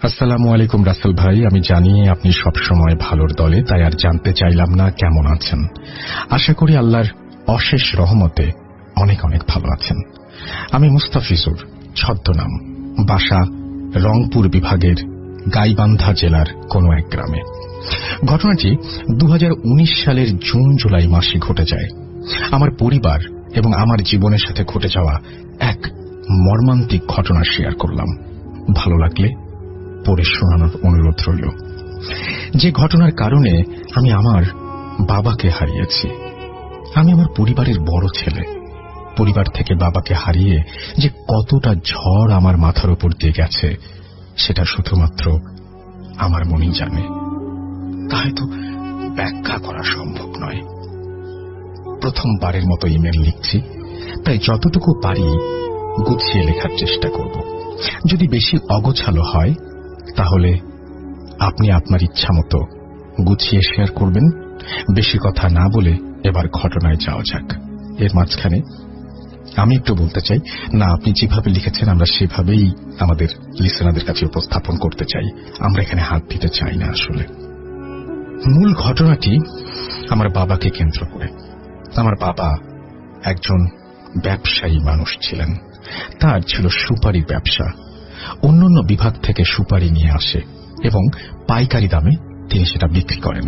আসসালামু আলাইকুম রাসেল ভাই, আমি জানি আপনি সবসময় ভালোর দলে, তাই আর জানতে চাইলাম না কেমন আছেন। আশা করি আল্লাহর অশেষ রহমতে অনেক অনেক ভালো আছেন। আমি মুস্তাফিজুর, ছদ্মনাম, বাসা রংপুর বিভাগের গাইবান্ধা জেলার কোনো এক গ্রামে। ঘটনাটি 2019 সালের জুন জুলাই মাসে ঘটে যায়। আমার পরিবার এবং আমার জীবনের সাথে ঘটে যাওয়া এক মর্মান্তিক ঘটনা শেয়ার করলাম। ভালো লাগলে পড়ে শোনানোর অনুরোধ রইল। যে ঘটনার কারণে আমি আমার বাবাকে হারিয়েছি। আমি আমার পরিবারের বড় ছেলে। পরিবার থেকে বাবাকে হারিয়ে যে কতটা ঝড় আমার মাথার উপর দিয়ে গেছে সেটা শুধুমাত্র আমার মনই জানে। তা হয়তো ব্যাখ্যা করা সম্ভব নয়। প্রথমবারের মতো ইমেল লিখছি, তাই যতটুকু পারি গুছিয়ে লেখার চেষ্টা করব। যদি বেশি অগোছালো হয় তাহলে আপনি আপনার ইচ্ছা মতো গুছিয়ে শেয়ার করবেন। বেশি কথা না বলে এবার ঘটনায় যাওয়া যাক। এর মাঝখানে আমি একটু বলতে চাই, না, আপনি যেভাবে লিখেছেন আমরা সেভাবেই আমাদের লিসেনারদের কাছে উপস্থাপন করতে চাই। আমরা এখানে হাত দিতে চাই না। আসলে মূল ঘটনাটি আমার বাবাকে কেন্দ্র করে। আমার বাবা একজন ব্যবসায়ী মানুষ ছিলেন। তার ছিল সুপারির ব্যবসা। অন্যান্য বিভাগ থেকে সুপারি নিয়ে আসে এবং পাইকারি দামে তিনি সেটা বিক্রি করেন।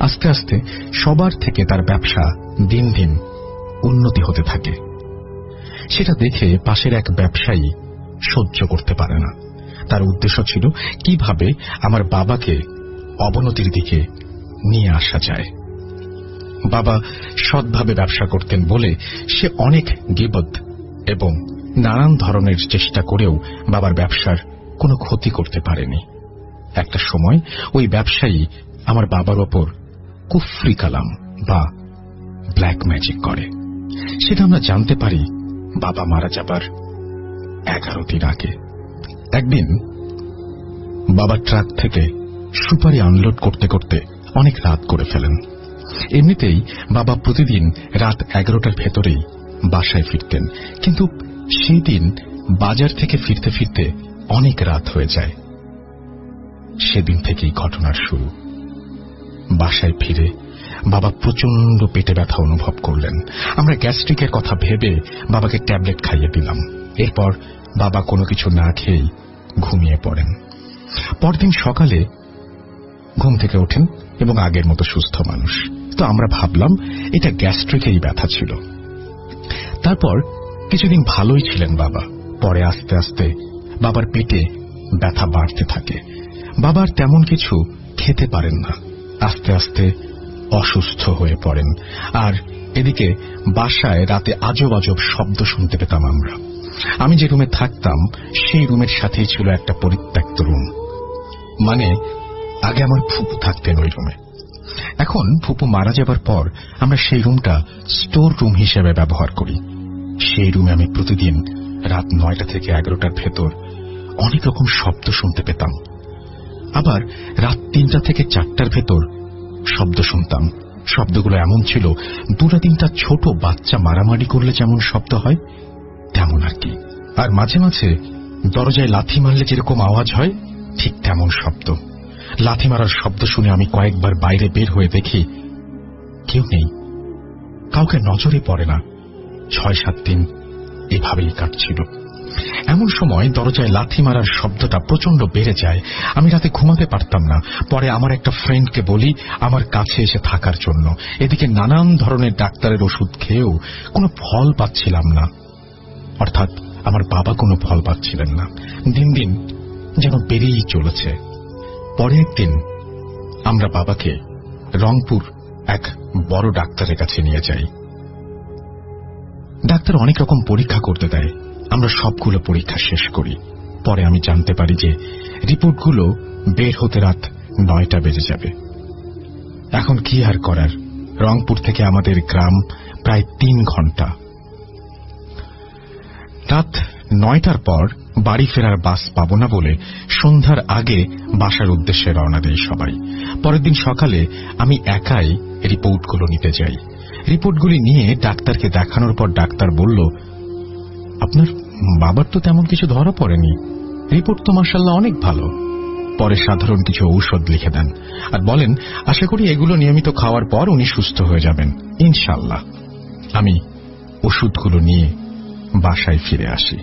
আস্তে আস্তে সবার থেকে তার ব্যবসা দিন দিন উন্নতি হতে থাকে। সেটা দেখে পাশের এক ব্যবসায়ী সহ্য করতে পারে না। তার উদ্দেশ্য ছিল কিভাবে আমার বাবাকে অবনতির দিকে নিয়ে আসা যায়। বাবা সৎভাবে ব্যবসা করতেন বলে সে অনেক গীবত এবং নানান ধরনের চেষ্টা করেও বাবার ব্যবসার কোনো ক্ষতি করতে পারেনি। একটা সময় ওই ব্যবসায়ী আমার বাবার ওপর কুফরি কালাম বা ব্ল্যাক ম্যাজিক করে। সেটা আমরা জানতে পারি বাবা মারা যাবার 11 দিন আগে। একদিন বাবা ট্রাক থেকে সুপারি আনলোড করতে করতে অনেক রাত করে ফেলেন। এমনিতেই বাবা প্রতিদিন রাত 11টার ভেতরেই বাসায় ফিরতেন, কিন্তু সেই দিন বাজার থেকে ফিরতে ফিরতে অনেক রাত হয়ে যায়। সেদিন থেকেই ঘটনার শুরু। বাসায় ফিরে বাবা প্রচন্ড পেটে ব্যথা অনুভব করলেন। আমরা গ্যাস্ট্রিকের কথা ভেবে বাবাকে ট্যাবলেট খাইয়ে দিলাম। এরপর বাবা কোনো কিছু না খেয়েই ঘুমিয়ে পড়েন। পরদিন সকালে ঘুম থেকে ওঠেন এবং আগের মতো সুস্থ মানুষ। তো আমরা ভাবলাম এটা গ্যাস্ট্রিকেরই ব্যথা ছিল। তারপর কিছুদিন ভালোই ছিলেন বাবা। পরে আস্তে আস্তে বাবার পেটে ব্যথা বাড়তে থাকে। বাবার তেমন কিছু খেতে পারেন না। আস্তে আস্তে অসুস্থ হয়ে পড়েন। আর এদিকে বাসায় রাতে আজব আজব শব্দ শুনতে পেতাম আমরা। আমি যে রুমে থাকতাম সেই রুমের সাথেই ছিল একটা পরিত্যক্ত রুম। মানে আগে আমার ফুপু থাকতেন ওই রুমে। এখন ফুপু মারা যাবার পর আমরা সেই রুমটা স্টোর রুম হিসেবে ব্যবহার করি। সেই রুমে আমি প্রতিদিন রাত 9টা থেকে 11টার ভেতর অনেক রকম শব্দ শুনতে পেতাম। আবার রাত 3টা থেকে 4টার ভেতর শব্দ শুনতাম। শব্দগুলো এমন ছিল 2-3টা ছোট বাচ্চা মারামারি করলে যেমন শব্দ হয় তেমন আর কি। আর মাঝে মাঝে দরজায় লাথি মারলে যেরকম আওয়াজ হয় ঠিক তেমন শব্দ। লাথি মারার শব্দ শুনে আমি কয়েকবার বাইরে বের হয়ে দেখি কেউ নেই, কাউকে নজরে পড়ে না। 6-7 দিন এভাবেই কাটছিল। এমন সময় দরজায় লাথি মারার শব্দটা প্রচন্ড বেড়ে যায়। আমি রাতে ঘুমাতে পারতাম না। পরে আমার একটা ফ্রেন্ডকে বলি আমার কাছে এসে থাকার জন্য। এদিকে নানান ধরনের ডাক্তারের ওষুধ খেয়েও কোনো ফল পাচ্ছিলাম না। অর্থাৎ আমার বাবা কোনো ফল পাচ্ছিলেন না। দিন দিন যেন বেড়েই চলেছে। পরে একদিন আমরা বাবাকে রংপুর এক বড় ডাক্তারের কাছে নিয়ে যাই। ডাক্তার অনেক রকম পরীক্ষা করতে দেয়। আমরা সবগুলো পরীক্ষা শেষ করি। পরে আমি জানতে পারি যে রিপোর্টগুলো বের হতে রাত 9টা বেজে যাবে। এখন কি আর করার, রংপুর থেকে আমাদের গ্রাম প্রায় 3 ঘন্টা। রাত 9টার পর বাড়ি ফেরার বাস পাবো না বলে সন্ধ্যার আগে বাসার উদ্দেশ্যে রওনা দেয় সবাই। পরের দিন সকালে আমি একাই রিপোর্টগুলো নিতে যাই। রিপোর্টগুলি নিয়ে ডাক্তারকে দেখানোর পর ডাক্তার বলল, আপনার বাবার তো তেমন কিছু ধরা পড়েনি, রিপোর্ট তো মাশাআল্লাহ অনেক ভালো। পরে সাধারণ কিছু ঔষধ লিখে দেন আর বলেন আশা করি এগুলো নিয়মিত খাওয়ার পর উনি সুস্থ হয়ে যাবেন ইনশাআল্লাহ। আমি ওষুধগুলো নিয়ে বাসায় ফিরে আসি।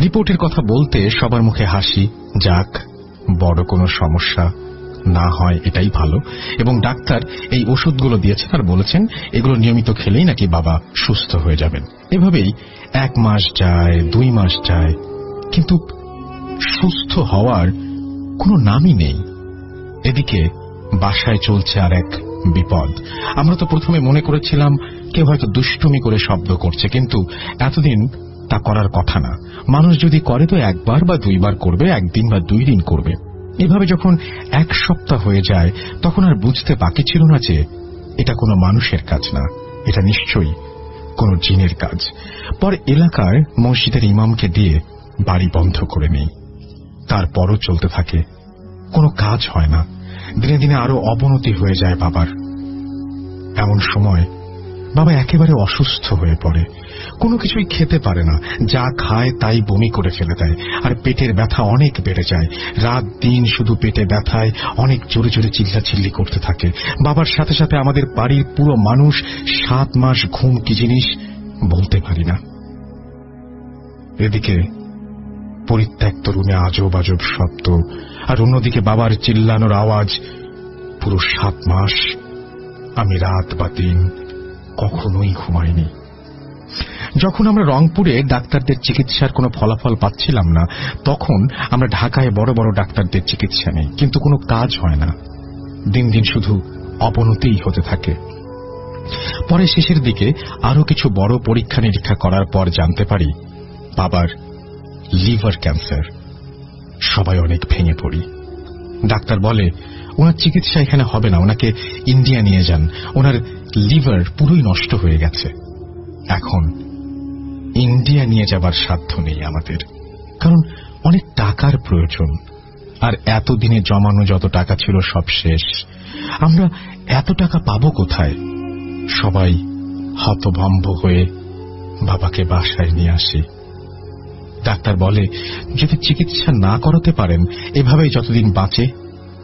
রিপোর্টের কথা বলতে সবার মুখে হাসি, যাক বড় কোনো সমস্যা না হয় এটাই ভালো, এবং ডাক্তার এই ওষুধগুলো দিয়েছেন আর বলেছেন এগুলো নিয়মিত খেলেই নাকি বাবা সুস্থ হয়ে যাবেন। এভাবেই 1 মাস যায়, 2 মাস যায়, কিন্তু সুস্থ হওয়ার কোনো নামই নেই। এদিকে বাসায় চলছে আর এক বিপদ। আমরা তো প্রথমে মনে করেছিলাম কেউ হয়তো দুষ্টুমি করে শব্দ করছে, কিন্তু এতদিন তা করার কথা না। মানুষ যদি করে তো 1 বার বা 2 বার করবে, 1 দিন বা 2 দিন করবে। এভাবে যখন 1 সপ্তাহ হয়ে যায় তখন আর বুঝতে বাকি ছিল না যে এটা কোনো মানুষের কাজ না, এটা নিশ্চয়ই কোনো জিনের কাজ। পর এলাকার মসজিদের ইমামকে দিয়ে বাড়ি বন্ধ করে নেই। তারপরও চলতে থাকে, কোনো কাজ হয় না। দিনে দিনে আরো অবনতি হয়ে যায় বাবার। এমন সময় বাবা একেবারে অসুস্থ হয়ে পড়ে, কোনো কিছুই খেতে পারে না, যা খায় তাই বমি করে ফেলে দেয়, আর পেটের ব্যথা অনেক বেড়ে যায়। রাত দিন শুধু পেটে ব্যথায় অনেক জোরে জোরে চিল্লাচিল্লি করতে থাকে। বাবার সাথে সাথে আমাদের বাড়ির পুরো মানুষ 7 মাস ঘুম কি জিনিস বলতে পারি না। এদিকে পরিত্যক্ত রুমে আজব আজব শব্দ, আর অন্যদিকে বাবার চিল্লানোর আওয়াজ। পুরো 7 মাস আমি রাত বা দিন কখনোই ঘুমাইনি। যখন আমরা রংপুরে ডাক্তারদের চিকিৎসার কোনো ফলাফল পাচ্ছিলাম না, তখন আমরা ঢাকায় বড় বড় ডাক্তারদের চিকিৎসা নেই, কিন্তু কোনো কাজ হয় না। দিন দিন শুধু অবনতিই হতে থাকে। পরে শেষের দিকে আরো কিছু বড় পরীক্ষা নিরীক্ষা করার পর জানতে পারি বাবার লিভার ক্যান্সার। সবাই অনেক ভেঙে পড়ি। ডাক্তার বলে ওনার চিকিৎসা এখানে হবে না, ওনাকে ইন্ডিয়া নিয়ে যান, ওনার লিভার পুরোই নষ্ট হয়ে গেছে। এখন ইন্ডিয়া নিয়ে যাবার সাধ্য নেই আমাদের, কারণ অনেক টাকার প্রয়োজন, আর এতদিনে জমানো যত টাকা ছিল সব শেষ। আমরা এত টাকা পাবো কোথায়? সবাই হতভম্ব হয়ে বাবাকে বাসায় নিয়ে আসি। ডাক্তার বলে যদি চিকিৎসা না করাতে পারেন এভাবেই যতদিন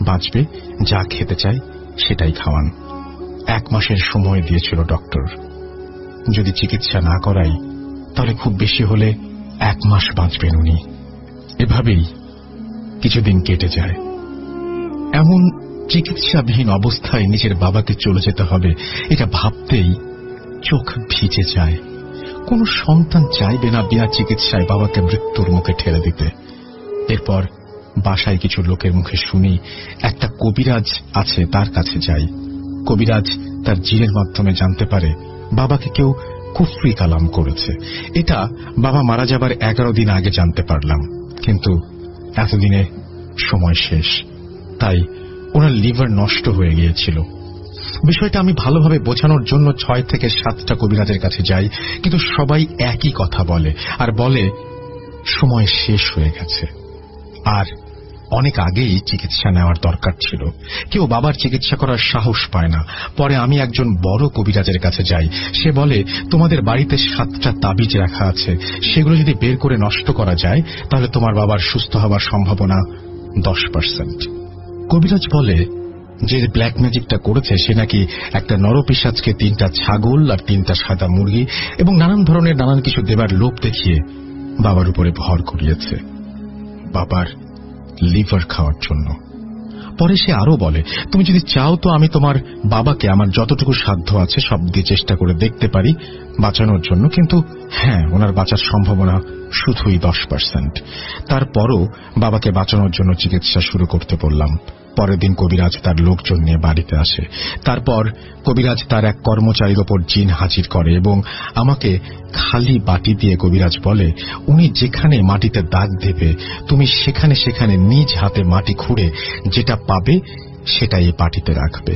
বাঁচবে, যা খেতে চায় সেটাই খাওয়ান। 1 মাসের সময় দিয়েছিল ডক্টর। যদি চিকিৎসা না করাই তাহলে খুব বেশি হলে 1 মাস বাঁচবেন উনি। এভাবেই কিছুদিন কেটে যায়। এমন চিকিৎসাবিহীন অবস্থায় নিজের বাবাকে চলে যেতে হবে, এটা ভাবতেই চোখ ভিজে যায়। কোন সন্তান চাইবে না বিনা চিকিৎসায় বাবাকে মৃত্যুর মুখে ঠেলে দিতে। এরপর বাসায় কিছু লোকের মুখে শুনি একটা কবিরাজ আছে, তার কাছে যাই। কবিরাজ তার জিনের মাধ্যমে জানতে পারে বাবাকে কেউ কুফরি কালাম করেছে। এটা বাবা মারা যাবার 11 দিন আগে জানতে পারলাম, কিন্তু এতদিনে সময় শেষ, তাই ওনার লিভার নষ্ট হয়ে গিয়েছিল। বিষয়টা আমি ভালোভাবে বোঝানোর জন্য 6 থেকে 7টা কবিরাজের কাছে যাই, কিন্তু সবাই একই কথা বলে, আর বলে সময় শেষ হয়ে গেছে, আর অনেক আগেই চিকিৎসা নেওয়ার দরকার ছিল। কেউ বাবার চিকিৎসা করার সাহস পায় না। পরে আমি একজন বড় কবিরাজের কাছে যাই। সে বলে তোমাদের বাড়িতে 7টা তাবিজ রাখা আছে, সেগুলো যদি বের করে নষ্ট করা যায় তাহলে তোমার বাবার সুস্থ হবার সম্ভাবনা 10%। কবিরাজ বলে যে ব্ল্যাক ম্যাজিকটা করেছে সে নাকি একটা নরপিশাচকে 3টা ছাগল আর 3টা সাদা মুরগি এবং নানান কিছু দেবার লোভ দেখিয়ে বাবার উপরে ভর করিয়েছে বাবার লিভার খাওয়ার জন্য। পরে সে আরো বলে তুমি যদি চাও তো আমি তোমার বাবাকে আমার যতটুকু সাধ্য আছে সব দিয়ে চেষ্টা করে দেখতে পারি বাঁচানোর জন্য, কিন্তু হ্যাঁ, ওনার বাঁচার সম্ভাবনা শুধুই 10%। তারপরও বাবাকে বাঁচানোর জন্য চিকিৎসা শুরু করতে বললাম। পরের দিন কবিরাজ তার লোকজন নিয়ে বাড়িতে আসে। তারপর কবিরাজ তার এক কর্মচারীর ওপর জিন হাজির করে এবং আমাকে খালি বাটি দিয়ে কবিরাজ বলে উনি যেখানে মাটিতে দাগ দেবে তুমি সেখানে সেখানে নিজ হাতে মাটি খুঁড়ে যেটা পাবে সেটাই এই বাটিতে রাখবে।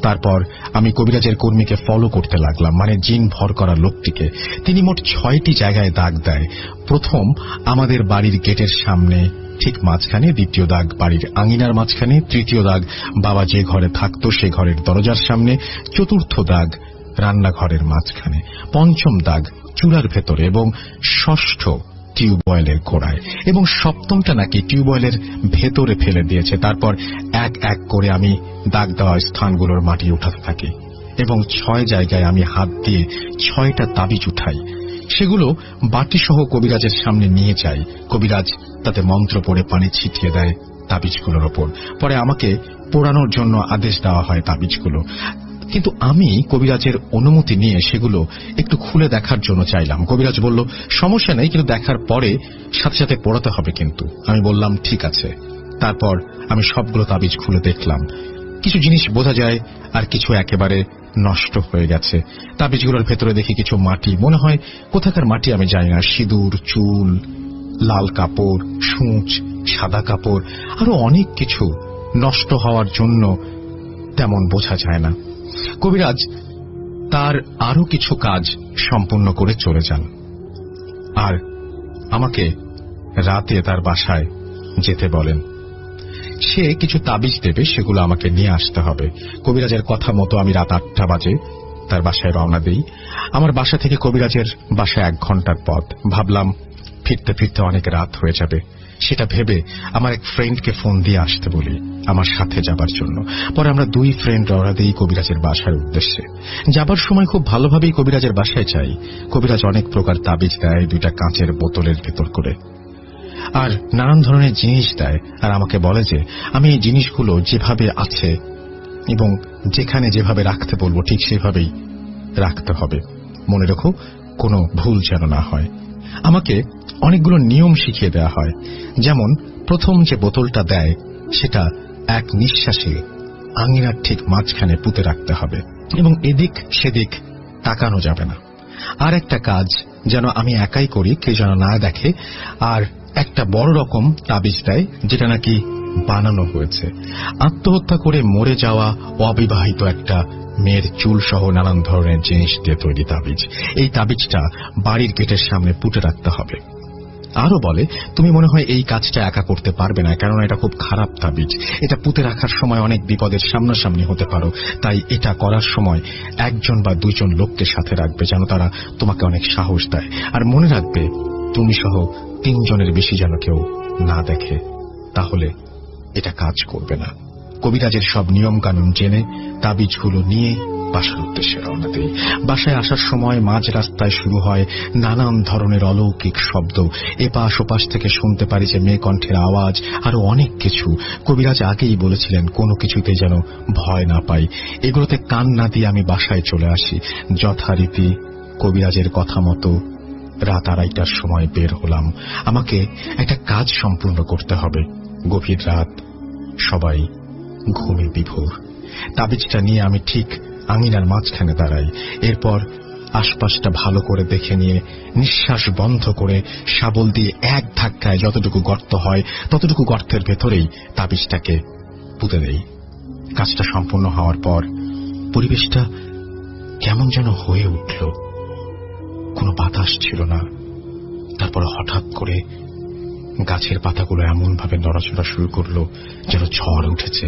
তারপর আমি কবিরাজের কর্মীকে ফলো করতে লাগলাম, মানে জিন ভর করা লোকটিকে। তিনি মোট 6টি জায়গায় দাগ দেয়। প্রথম আমাদের বাড়ির গেটের সামনে ঠিক মাঝখানে, দ্বিতীয় দাগ বাড়ির আঙিনার মাঝখানে, তৃতীয় দাগ বাবা যে ঘরে থাকতো সে ঘরের দরজার সামনে, চতুর্থ দাগ রান্নাঘরের মাঝখানে, পঞ্চম দাগ চুলার ভেতরে এবং ষষ্ঠ টিউবওয়েলের গোড়ায়, এবং সপ্তমটা নাকি টিউবওয়েলের ভেতরে ফেলে দিয়েছে। তারপর এক এক করে আমি দাগ দেওয়া স্থানগুলোর মাটি উঠাতে থাকি এবং 6 জায়গায় আমি হাত দিয়ে 6টা তাবিজ উঠাই। সেগুলো বাটি সহ কবিরাজের সামনে নিয়ে যাই। কবিরাজ তাতে মন্ত্র পড়ে পানি ছিটিয়ে দেয় তাবিজগুলোর ওপর। পরে আমাকে পোড়ানোর জন্য আদেশ দেওয়া হয় তাবিজগুলো। কিন্তু আমি কবিরাজের অনুমতি নিয়ে সেগুলো একটু খুলে দেখার জন্য চাইলাম। কবিরাজ বলল, সমস্যা নেই, কিন্তু দেখার পরে সাথে সাথে পড়াতে হবে কিন্তু। আমি বললাম, ঠিক আছে। তারপর আমি সবগুলো তাবিজ খুলে দেখলাম। কিছু জিনিস বোঝা যায়, আর কিছু একেবারে নষ্ট হয়ে গেছে। তাবিজগুলোর ভেতরে দেখি কিছু মাটি, মনে হয় কোথাকার মাটি আমি জানি না। সিঁদুর, চুল, লাল কাপড়, সূঁচ, সাদা কাপড়, আরো অনেক কিছু নষ্ট হওয়ার জন্য তেমন বোঝা যায় না। কবিরাজ তার আরো কিছু কাজ সম্পূর্ণ করে চলে যান, আর আমাকে রাতে তার বাসায় যেতে বলেন। সে কিছু তাবিজ দেবে, সেগুলো আমাকে নিয়ে আসতে হবে। কবিরাজের কথা মতো আমি রাত 8টা বাজে তার বাসায় রওনা দিই। আমার বাসা থেকে কবিরাজের বাসায় 1 ঘন্টার পথ। ভাবলাম ফিরতে ফিরতে অনেক রাত হয়ে যাবে। সেটা ভেবে আমার এক ফ্রেন্ডকে ফোন দিয়ে আসতে বলি আমার সাথে যাবার জন্য। পরে আমরা 2 ফ্রেন্ড রওনা দিই কবিরাজের বাসার উদ্দেশ্যে। যাবার সময় খুব ভালোভাবেই কবিরাজের বাসায় যাই। কবিরাজ অনেক প্রকার তাবিজ দেয় 2টা কাঁচের বোতলের ভেতর করে, আর নানান ধরনের জিনিস দেয়, আর আমাকে বলে যে আমি এই জিনিসগুলো যেভাবে আছে এবং যেখানে যেভাবে রাখতে বলবো ঠিক সেভাবেই রাখতে হবে। মনে রেখো, কোনো ভুল যেন না হয়। আমাকে অনেকগুলো নিয়ম শিখিয়ে দেওয়া হয়। যেমন প্রথম যে বোতলটা দেয় সেটা এক নিঃশ্বাসে আঙিনার ঠিক মাঝখানে পুঁতে রাখতে হবে এবং এদিক সেদিক তাকানো যাবে না। আর একটা কাজ যেন আমি একাই করি, কেউ যেন না দেখে। আর একটা বড় রকম তাবিজ দেয়, যেটা নাকি বানানো হয়েছে। আত্মহত্যা করে মরে যাওয়া অবিবাহিত একটা মেয়ের চুল সহ নানান ধরনের জিনিস দিয়ে তৈরি তাবিজ। এই তাবিজটা বাড়ির গেটের সামনে পুঁতে রাখতে হবে। আরো বলে, তুমি মনে হয় এই কাজটা একা করতে পারবে না, কারণ এটা খুব খারাপ তাবিজ। এটা পুঁতে রাখার সময় অনেক বিপদের সামনাসামনি হতে পারো। তাই এটা করার সময় 1জন বা 2জন লোককে সাথে রাখবে, যেন তারা তোমাকে অনেক সাহস দেয়। আর মনে রাখবে, তুমি সহ 3 জনের বেশি যেন কেউ না দেখে, তাহলে এটা কাজ করবে না। কবিরাজের সব নিয়ম কানুন জেনে তাবিজগুলো নিয়ে বাসার উদ্দেশ্যে রওনা দেই। বাসায় আসার সময় মাঝ রাস্তায় শুরু হয় নানান ধরনের অলৌকিক শব্দ। এপাশ ওপাশ থেকে শুনতে পারি যে মেয়ে কণ্ঠের আওয়াজ, আরো অনেক কিছু। কবিরাজ আগেই বলেছিলেন কোনো কিছুতে যেন ভয় না পাই। এগুলোতে কান না দিয়ে আমি বাসায় চলে আসি। যথারীতি কবিরাজের কথা মতো রাত 2:30টার সময় বের হলাম। আমাকে একটা কাজ সম্পূর্ণ করতে হবে। গভীর রাত, সবাই ঘুমে বিভোর। তাবিজটা নিয়ে আমি ঠিক আঙিনার মাঝখানে দাঁড়াই। এরপর আশপাশটা ভালো করে দেখে নিয়ে নিঃশ্বাস বন্ধ করে শাবল দিয়ে এক ধাক্কায় যতটুকু গর্ত হয় ততটুকু গর্তের ভেতরেই তাবিজটাকে পুঁতে দেই। কাজটা সম্পূর্ণ হওয়ার পর পরিবেশটা কেমন যেন হয়ে উঠল। কোনো বাতাস ছিল না। তারপর হঠাৎ করে গাছের পাতাগুলো এমন ভাবে নড়াচড়া শুরু করলো যেন ঝড় উঠেছে।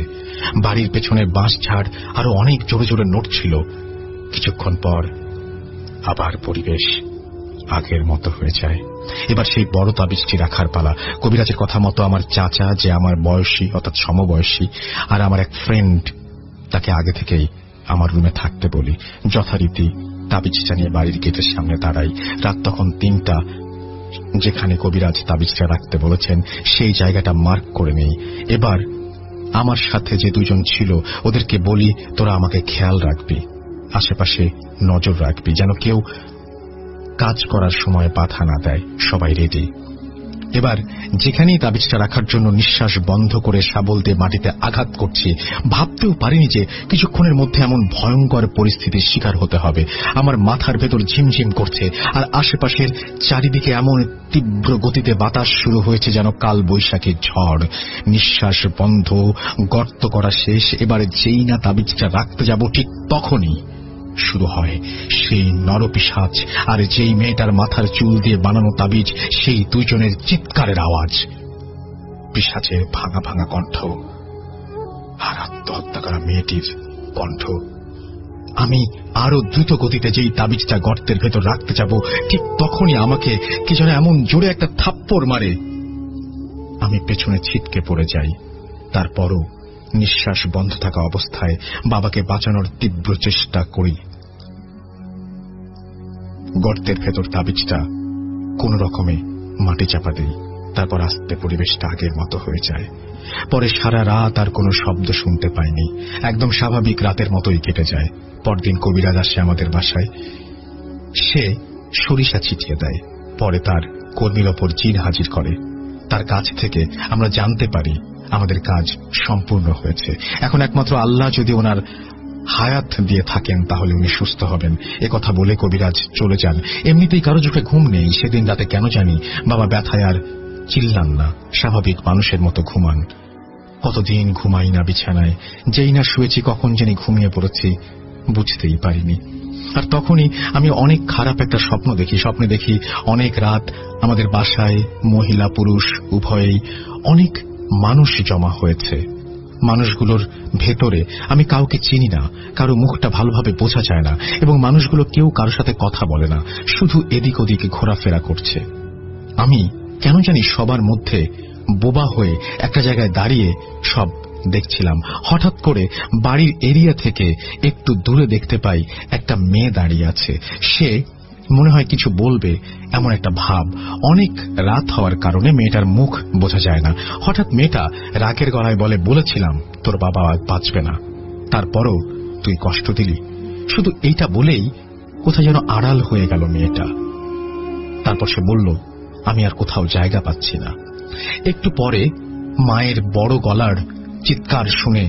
বাড়ির পেছনের বাঁশ ঝাড় আরো অনেক জোরে জোরে নড়ছিল। কিছুক্ষণ পর আবার পরিবেশ আগের মতো হয়ে যায়। এবার সেই বড় তাবিজটি রাখার পালা। কবিরাজের কথা মতো আমার চাচা, যে আমার বয়সী অর্থাৎ সমবয়সী, আর আমার এক ফ্রেন্ড, তাকে আগে থেকেই আমার রুমে থাকতে বলি। যথারীতি তাবিজটা নিয়ে বাড়ির গেটের সামনে দাঁড়াই। রাত তখন 3টা। যেখানে কবিরাজ তাবিজটা রাখতে বলেছেন সেই জায়গাটা মার্ক করে নেই। এবার আমার সাথে যে 2জন ছিল ওদেরকে বলি, তোরা আমাকে খেয়াল রাখবি, আশেপাশে নজর রাখবি, যেন কেউ কাজ করার সময় বাধা না দেয়। সবাই রেডি। এবার যেখানেই তাবিজটা রাখার জন্য নিঃশ্বাস বন্ধ করে শাবল দিয়ে মাটিতে আঘাত করছি, ভাবতেও পারিনি যে কিছুক্ষণের মধ্যে এমন ভয়ঙ্কর পরিস্থিতির শিকার হতে হবে। আমার মাথার ভেতর ঝিমঝিম করছে, আর আশেপাশের চারিদিকে এমন তীব্র গতিতে বাতাস শুরু হয়েছে যেন কাল বৈশাখীর ঝড়। নিঃশ্বাস বন্ধ, গর্ত করা শেষ। এবার যেই না তাবিজটা রাখতে যাব ঠিক তখনই শুরু হয় সেই নরপিশাচ আর যেই মেয়েটার মাথার চুল দিয়ে বানানো তাবিজ, সেই 2 জনের চিৎকারের আওয়াজ। পিশাচের ভাঙা ভাঙা কণ্ঠ আর আত্মহত্যা করা মেয়েটির কণ্ঠ আমি আরো দ্রুত গতিতে যেই তাবিজটা গর্তের ভেতর রাখতে যাব, ঠিক তখনই আমাকে কি যেন এমন জোরে একটা থাপ্পড় মারে, আমি পেছনে ছিটকে পড়ে যাই। তারপরও নিঃশ্বাস বন্ধ থাকা অবস্থায় বাবাকে বাঁচানোর তীব্র চেষ্টা করি। গর্তের ভেতর তাবিজটা কোন রকমে মাটি চাপা দেই। তারপর আস্তে পরিবেশটা আগের মতো হয়ে যায়। পরে সারা রাত আর কোনো শব্দ শুনতে পাইনি, একদম স্বাভাবিক রাতের মতোই কেটে যায়। পরদিন কবিরাজ আসে আমাদের বাসায়। সে সরিষা ছিটিয়ে দেয়, পরে তার কর্মীর ওপর জিন হাজির করে। তার কাছ থেকে আমরা জানতে পারি আমাদের কাজ সম্পূর্ণ হয়েছে। এখন একমাত্র আল্লাহ যদি ওনার হায়াত দিয়ে থাকেন তাহলে উনি সুস্থ হবেন। একথা বলে কবিরাজ চলে যান। এমনিতেই কারো চোখে ঘুম নেই। সেদিন রাতে কেন জানি বাবা ব্যথায় আর চিল্লান না, স্বাভাবিক মানুষের মতো ঘুমান। কতদিন ঘুমাই না বিছানায়, যেই না শুয়েছি কখন জানি ঘুমিয়ে পড়েছি বুঝতেই পারিনি। আর তখনই আমি অনেক খারাপ একটা স্বপ্ন দেখি। স্বপ্নে দেখি অনেক রাত আমাদের বাসায় মহিলা পুরুষ উভয়েই অনেক মানুষ জমা হয়েছে। মানুষগুলোর ভেতরে আমি কাউকে চিনি না, কারো মুখটা ভালোভাবে বোঝা যায় না, এবং মানুষগুলো কেউ কারোর সাথে কথা বলে না, শুধু এদিক ওদিকে ঘোরাফেরা করছে। আমি কেন জানি সবার মধ্যে বোবা হয়ে একটা জায়গায় দাঁড়িয়ে সব দেখছিলাম। হঠাৎ করে বাড়ির এরিয়া থেকে একটু দূরে দেখতে পাই একটা মেয়ে দাঁড়িয়ে আছে। সে মনে হয় কিছু বলবে এমন একটা ভাব। অনেক রাত হওয়ার কারণে মেয়েটার মুখ বোঝা যায় না। হঠাৎ মেয়েটা রাগের গলায় বলে, বলেছিলাম তোর বাবা আজ বাঁচবে না, তারপরও তুই কষ্ট দিলি। শুধু এইটা বলেই কোথায় যেন আড়াল হয়ে গেল মেয়েটা। তারপর সে বলল, আমি আর কোথাও জায়গা পাচ্ছি না। একটু পরে মায়ের বড় গলার চিৎকার শুনে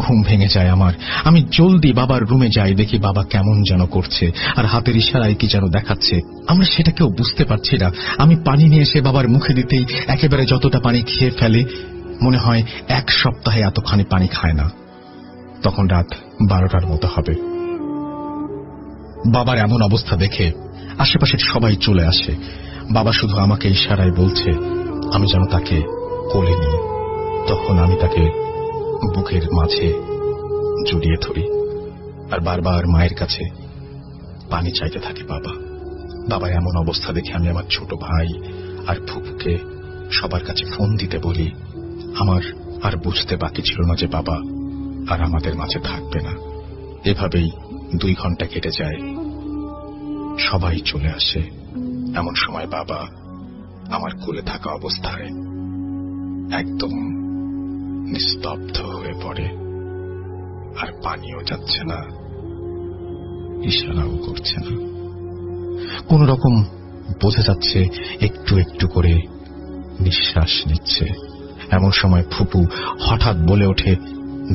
ঘুম ভেঙে যায় আমার। আমি জলদি বাবার রুমে যাই। দেখি বাবা কেমন যেন করছে আর হাতের ইশারায় কি যেন দেখাচ্ছে। আমরা সেটা কেউ বুঝতে পারছি না। আমি পানি নিয়ে এসে বাবার মুখে দিতেই একেবারে যতটা পানি খেয়ে ফেলে। মনে হয় 1 সপ্তাহে এতখানি পানি খায় না। তখন রাত 12টার মতো হবে। বাবার এমন অবস্থা দেখে আশেপাশের সবাই চলে আসে। বাবা শুধু আমাকে ইশারায় বলছে আমি যেন তাকে কোলে নিই। তখন আমি তাকে বুকের মাঝে জড়িয়ে ধরি আর বারবার মায়ের কাছে পানি চাইতে থাকে বাবা। বাবার এমন অবস্থা দেখে আমি আমার ছোট ভাই আর ফুপুকে সবার কাছে ফোন দিতে বলি। আমার আর বুঝতে বাকি ছিল না যে বাবা আর আমাদের মাঝে থাকবে না। এভাবেই 2 ঘন্টা কেটে যায়। সবাই চলে আসে। এমন সময় বাবা আমার কোলে থাকা অবস্থায় একদম নিস্তব্ধ হয়ে পড়ে, আর পানিও যাচ্ছে না, ইশারাও করছে না। কোন রকম বোঝা যাচ্ছে একটু একটু করে নিঃশ্বাস নিচ্ছে। এমন সময় ফুপু হঠাৎ বলে ওঠে,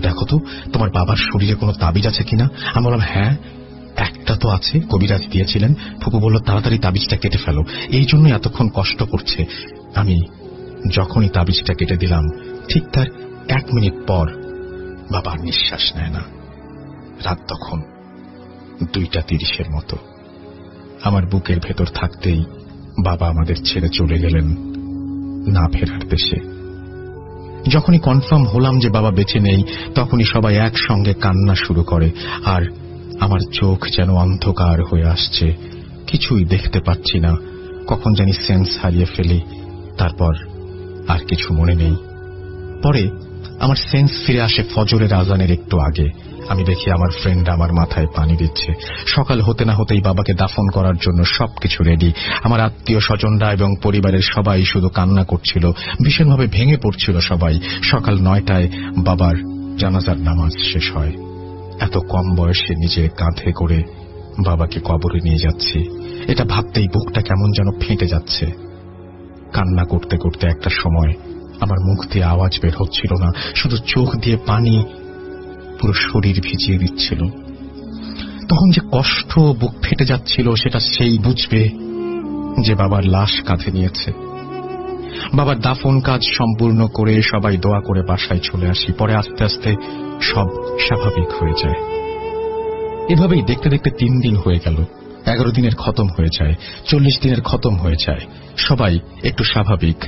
দেখো তো তোমার বাবার শরীরে কোনো তাবিজ আছে কিনা। আমি বললাম, হ্যাঁ একটা তো আছে, কবিরাজ দিয়েছিলেন। ফুপু বলল, তাড়াতাড়ি তাবিজটা কেটে ফেলো, এই জন্যই এতক্ষণ কষ্ট করছে। আমি যখনই তাবিজটা কেটে দিলাম ঠিক তার 1 মিনিট পর বাবা নিঃশ্বাস নেয় না। রাত তখন 2:30 মতো। আমার বুকের ভেতর থাকতেই বাবা আমাদের ছেড়ে চলে গেলেন না ফেরার দেশে। যখনই কনফার্ম হলাম যে বাবা বেঁচে নেই, তখনই সবাই একসঙ্গে কান্না শুরু করে। আর আমার চোখ যেন অন্ধকার হয়ে আসছে, কিছুই দেখতে পাচ্ছি না। কখন জানি সেন্স হারিয়ে ফেলি, তারপর আর কিছু মনে নেই। পরে আমার সেন্স ফিরে আসে ফজরের আজানের একটু আগে। আমি দেখি আমার ফ্রেন্ড আমার মাথায় পানি দিচ্ছে। সকাল হতে না হতেই বাবাকে দাফন করার জন্য সবকিছু রেডি। আমার আত্মীয় স্বজনরা এবং পরিবারের সবাই শুধু কান্না করছিল, ভীষণভাবে ভেঙে পড়ছিল সবাই। সকাল 9টায় বাবার জানাজার নামাজ শেষ হয়। এত কম বয়সে নিজের কাঁধে করে বাবাকে কবরে নিয়ে যাচ্ছি, এটা ভাবতেই বুকটা কেমন যেন ফেটে যাচ্ছে। কান্না করতে করতে একটা সময় আমার মুখ দিয়ে আওয়াজ বের হচ্ছিল না, শুধু চোখ দিয়ে পানি পুরো শরীর ভিজিয়ে দিচ্ছিল। তখন যে কষ্ট বুক ফেটে যাচ্ছিল সেটা সেই বুঝবে যে বাবার লাশ কাঁধে নিয়েছে। বাবার দাফন কাজ সম্পূর্ণ করে সবাই দোয়া করে বাসায় চলে আসি। পরে আস্তে আস্তে সব স্বাভাবিক হয়ে যায়। এভাবেই দেখতে দেখতে 3 দিন হয়ে গেল। 11 দিনের খতম হয়ে যায়, 40 দিনের খতম হয়ে যায়। সবাই একটু স্বাভাবিক।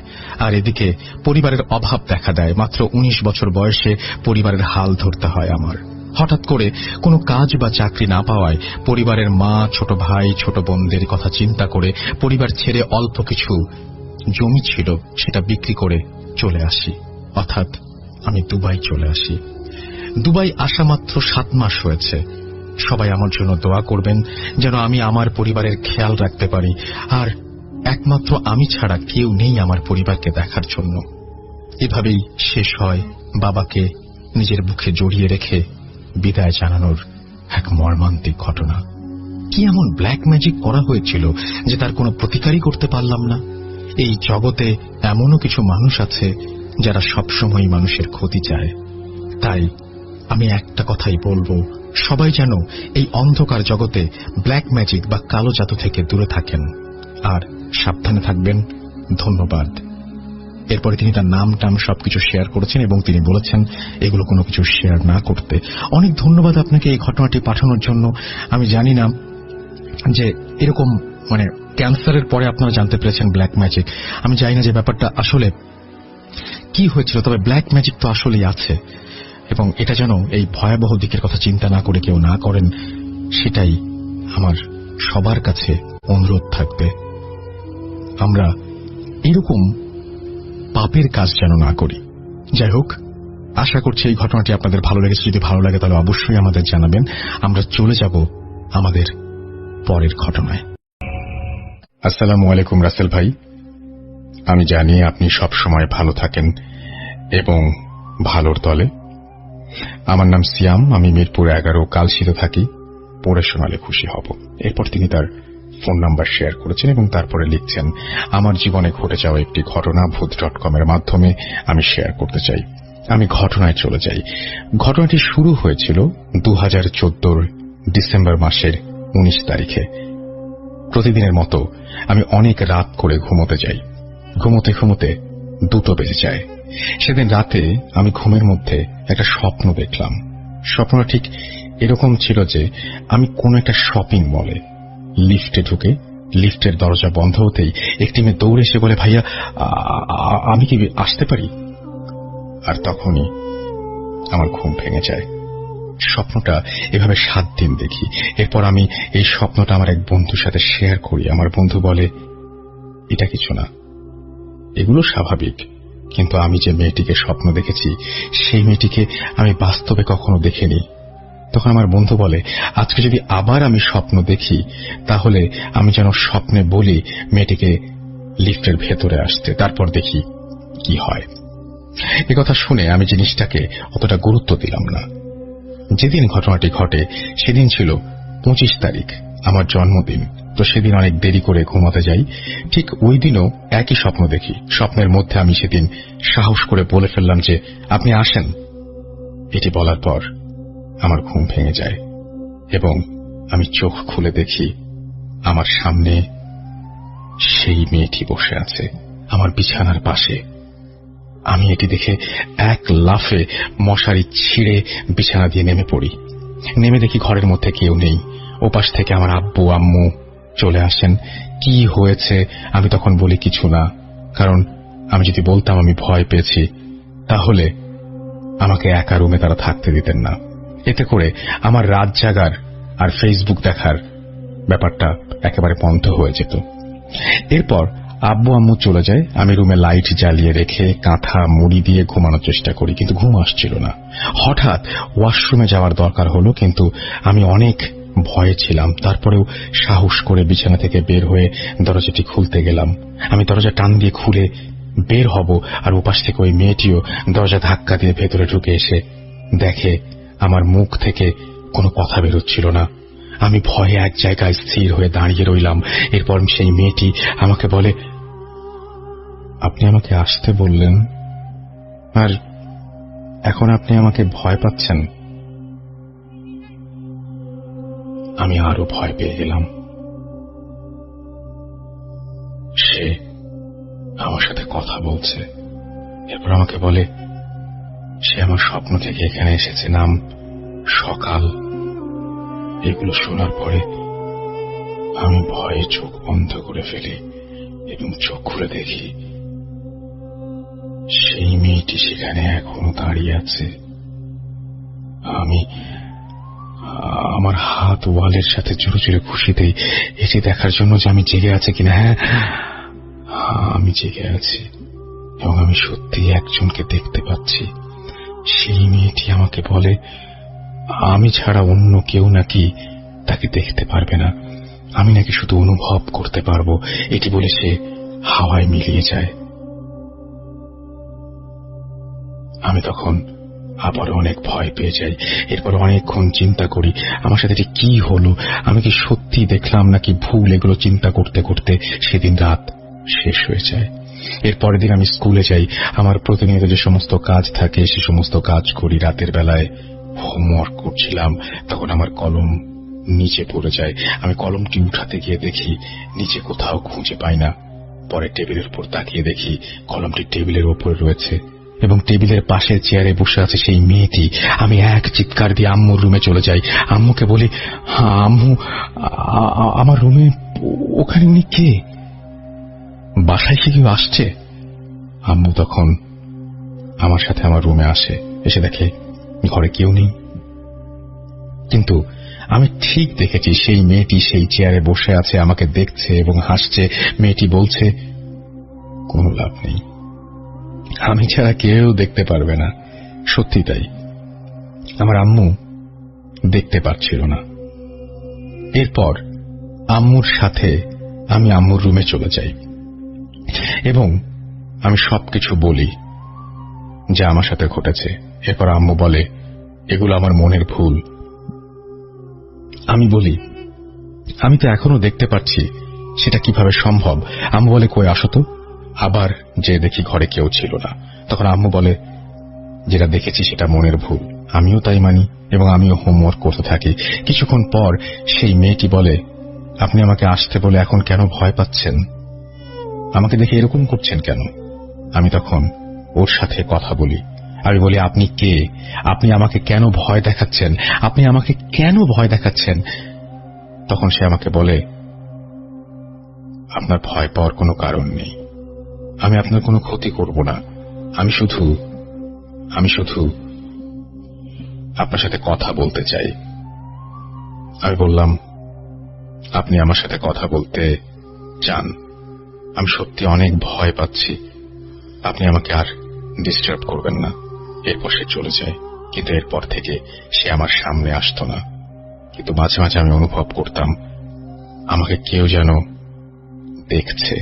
আর এদিকে পরিবারের অভাব দেখা দেয়। মাত্র 19 বছর বয়সে পরিবারের হাল ধরতে হয় আমার। হঠাৎ করে কোনো কাজ বা চাকরি না পাওয়ায় পরিবারের মা, ছোট ভাই, ছোট বোনদের কথা চিন্তা করে পরিবার ছেড়ে অল্প কিছু জমি ছিল সেটা বিক্রি করে চলে আসি, অর্থাৎ আমি দুবাই চলে আসি। দুবাই আসা মাত্র 7 মাস হয়েছে। সবাই আমার জন্য দোয়া করবেন যেন আমি আমার পরিবারের খেয়াল রাখতে পারি, আর একমাত্র আমি ছাড়া কেউ নেই আমার পরিবারকে দেখার জন্য। এভাবেই শেষ হয় বাবাকে নিজের বুকে জড়িয়ে রেখে বিদায় জানানোর এক মর্মান্তিক ঘটনা। কি এমন ব্ল্যাক ম্যাজিক করা হয়েছিল যে তার কোনো প্রতিকারই করতে পারলাম না? এই জগতে এমনও কিছু মানুষ আছে যারা সবসময় মানুষের ক্ষতি চায়। তাই আমি একটা কথাই বলবো, সবাই যেন এই অন্ধকার জগতে ব্ল্যাক ম্যাজিক বা কালো জাদু থেকে দূরে থাকেন আর সাবধানে থাকবেন। ধন্যবাদ। এরপরে তিনি তার নাম টাম সবকিছু শেয়ার করেছেন এবং তিনি বলেছেন এগুলো কোনো কিছু শেয়ার না করতে। অনেক ধন্যবাদ আপনাকে এই ঘটনাটি পাঠানোর জন্য। আমি জানি না যে এরকম ক্যান্সারের পরে আপনারা জানতে পেরেছেন ব্ল্যাক ম্যাজিক। আমি জানি না যে ব্যাপারটা আসলে কি হয়েছিল, তবে ব্ল্যাক ম্যাজিক তো আসলেই আছে, এবং এটা যেন এই ভয়াবহ দিকের কথা চিন্তা না করে কেউ না করেন, সেটাই আমার সবার কাছে অনুরোধ থাকবে। আমরা এরকম পাপের কাজ যেন না করি। যাই হোক, আশা করছি এই ঘটনাটি আপনাদের ভালো লেগেছে। যদি ভালো লাগে তাহলে অবশ্যই আমাদের জানাবেন। আমরা চলে যাব আমাদের পরের ঘটনায়। আসসালামু আলাইকুম রাসেল ভাই, আমি জানি আপনি সব সময় ভালো থাকেন এবং ভালোর দলে। আমার নাম সিয়াম, আমি মিরপুর 11 কালশিতে থাকি। পড়ে শোনালে খুশি হব। এরপর তিনি তার ফোন নাম্বার শেয়ার করেছেন এবং তারপরে লিখছেন, আমার জীবনে ঘটে যাওয়া একটি ঘটনা ভূত.com এর মাধ্যমে আমি শেয়ার করতে চাই। আমি ঘটনায় চলে যাই। ঘটনাটি শুরু হয়েছিল 2014 ডিসেম্বর মাসের 19 তারিখে। প্রতিদিনের মতো আমি অনেক রাত করে ঘুমোতে যাই। ঘুমোতে ঘুমোতে 2টো বেজে যায়। সেদিন রাতে আমি ঘুমের মধ্যে একটা স্বপ্ন দেখলাম। স্বপ্নটা ঠিক এরকম ছিল যে আমি কোন একটা শপিং মলে লিফটে ঢুকে লিফটের দরজা বন্ধ হতেই একটি মেয়ে দৌড়ে এসে বলে, ভাইয়া আমি কি আসতে পারি? আর তখনই আমার ঘুম ভেঙে যায়। স্বপ্নটা এভাবে 7 দিন দেখি। এরপর আমি এই স্বপ্নটা আমার এক বন্ধুর সাথে শেয়ার করি। আমার বন্ধু বলে, এটা কিছু না, এগুলো স্বাভাবিক, কিন্তু আমি যে মেয়েটিকে স্বপ্ন দেখেছি সেই মেয়েটিকে আমি বাস্তবে কখনো দেখিনি। তখন আমার বন্ধু বলে, আজকে যদি আবার আমি স্বপ্ন দেখি তাহলে আমি যেন স্বপ্নে বলি মেয়েটিকে লিফটের ভেতরে আসতে, তারপর দেখি কি হয়। একথা শুনে আমি জিনিসটাকে অতটা গুরুত্ব দিলাম না। যেদিন ঘটনাটি ঘটে সেদিন ছিল 25 তারিখ, আমার জন্মদিন। তো সেদিন অনেক দেরি করে ঘুমাতে যাই। ঠিক ওই দিনও একই স্বপ্ন দেখি। স্বপ্নের মধ্যে আমি সেদিন সাহস করে বলে ফেললাম যে আপনি আসেন। এটি বলার পর আমার ঘুম ভেঙে যায় এবং আমি চোখ খুলে দেখি আমার সামনে সেই মেয়েটি বসে আছে আমার বিছানার পাশে। আমি এটি দেখে এক লাফে মশারি ছিঁড়ে বিছানা দিয়ে নেমে পড়ি। নেমে দেখি ঘরের মধ্যে কেউ নেই। ওপাশ থেকে আমার আব্বু আম্মু চলে আসেন। কি হয়েছে আমি তখন বলি কিছু না, কারণ আমি যদি বলতাম আমি ভয় পেয়েছি তাহলে আমাকে একা রুমে তারা থাকতে দিতেন না। এতে করে আমার রাত জাগার আর ফেসবুক দেখার ব্যাপারটা একেবারে বন্ধ হয়ে যেত। এরপর আব্বু আম্মু চলে যায়। আমি রুমে লাইট জ্বালিয়ে রেখে কাঁথা মুড়ি দিয়ে ঘুমানোর চেষ্টা করি, কিন্তু ঘুম আসছিল না। হঠাৎ ওয়াশরুমে যাওয়ার দরকার হলো, কিন্তু আমি অনেক ভয়ে ছিলাম। তারপরেও সাহস করে বিছানা থেকে বের হয়ে দরজাটি খুলতে গেলাম। আমি দরজা টান দিয়ে খুলে বের হব, আর ওপাশ থেকে ওই মেয়েটিও দরজা ধাক্কা দিয়ে ভেতরে ঢুকে এসে দেখে আমার মুখ থেকে কোনো কথা বেরোচ্ছিল না। আমি ভয়ে এক জায়গায় স্থির হয়ে দাঁড়িয়ে রইলাম। এরপর সেই মেয়েটি আমাকে বলে, আপনি আমাকে আসতে বললেন, আর এখন আপনি আমাকে ভয় পাচ্ছেন। আমি আরো ভয় পেয়ে গেলাম। সে আমার সাথে কথা বলছে। এরপর আমাকে বলে সে আমার স্বপ্ন থেকে এখানে এসেছে, নাম সকাল। এগুলো শোনার পরে আমি ভয়ে চোখ বন্ধ করে ফেলি এবং চোখ খুলে দেখি সেই মেয়েটি সেখানে এখনো দাঁড়িয়ে আছে। আমি আমার হাত ওয়ালের সাথে জোরে জোরে ঘুষি দেই, এটি দেখার জন্য যে আমি জেগে আছি কিনা। হ্যাঁ, আমি জেগে আছি এবং আমি সত্যি একজনকে দেখতে পাচ্ছি। সেই মেয়েটি আমাকে বলে আমি ছাড়া অন্য কেউ নাকি তাকে দেখতে পারবে না, আমি নাকি শুধু অনুভব করতে পারবো। এটি বলে সে হাওয়ায় মিলিয়ে যায়। আমি তখন আবার অনেক ভয় পেয়ে যাই। এরপর অনেকক্ষণ চিন্তা করি আমার সাথে এটি কি হলো, আমি কি সত্যি দেখলাম নাকি ভুল। এগুলো চিন্তা করতে করতে সেদিন রাত শেষ হয়ে যায়। এর পরের দিন আমি স্কুলে যাই। আমার প্রতিনিয়ত যে সমস্ত কাজ থাকে সে সমস্ত কাজ করি। রাতের বেলায় হোমওয়ার্ক করছিলাম, তখন আমার কলম নিচে পড়ে যায়। আমি কলমটি উঠাতে গিয়ে দেখি নিচে কোথাও খুঁজে পাই না। পরে টেবিলের উপর তাকিয়ে দেখি কলমটি টেবিলের উপরে রয়েছে এবং টেবিলের পাশের চেয়ারে বসে আছে সেই মেয়েটি। আমি এক চিৎকার দিয়ে আম্মুর রুমে চলে যাই। আম্মুকে বলি, আম্মু, আমার রুমে ওখানে উনি কে? বাসায় কি কেউ আসছে? আম্মু তখন আমার সাথে আমার রুমে আসে, এসে দেখে ঘরে কেউ নেই। কিন্তু আমি ঠিক দেখেছি সেই মেয়েটি সেই চেয়ারে বসে আছে, আমাকে দেখছে এবং হাসছে। মেয়েটি বলছে, কোনো লাভ নেই, আমি ছাড়া কেউ দেখতে পারবে না। সত্যি তাই, আমার আম্মু দেখতে পারছিল না। এরপর আম্মুর সাথে আমি আম্মুর রুমে চলে যাই এবং আমি সবকিছু বলি যা আমার সাথে ঘটেছে। এরপর আম্মু বলে, এগুলো আমার মনের ভুল। আমি বলি, আমি তো এখনো দেখতে পাচ্ছি, সেটা কিভাবে সম্ভব? আম্মু বলে, কই আসো তো। আবার যে দেখি ঘরে কেউ ছিল না। তখন আম্মু বলে, যেটা দেখেছি সেটা মনের ভুল। আমিও তাই মানি এবং আমিও হোমওয়ার্ক করতে থাকি। কিছুক্ষণ পর সেই মেয়েটি বলে, আপনি আমাকে আসতে বলে এখন কেন ভয় পাচ্ছেন? আমাকে দেখে এরকম করছেন কেন? আমি তখন ওর সাথে কথা বলি। আমি বলি, আপনি কে? আপনি আমাকে কেন ভয় দেখাচ্ছেন? আপনি আমাকে কেন ভয় দেখাচ্ছেন? তখন সে আমাকে বলে, আপনার ভয় পাওয়ার কোনো কারণ নেই, আমি আপনার কোনো ক্ষতি করব না, আমি শুধু আপনার সাথে কথা বলতে চাই। আমি বললাম, আপনি আমার সাথে কথা বলতে চান? আমি সত্যি অনেক ভয় পাচ্ছি, আপনি আমাকে আর ডিস্টার্ব করবেন না। এরপর সে চলে যায়, কিন্তু এরপর থেকে সে আমার সামনে আসতো না। কিন্তু মাঝে মাঝে আমি অনুভব করতাম আমাকে কেউ যেন দেখছে।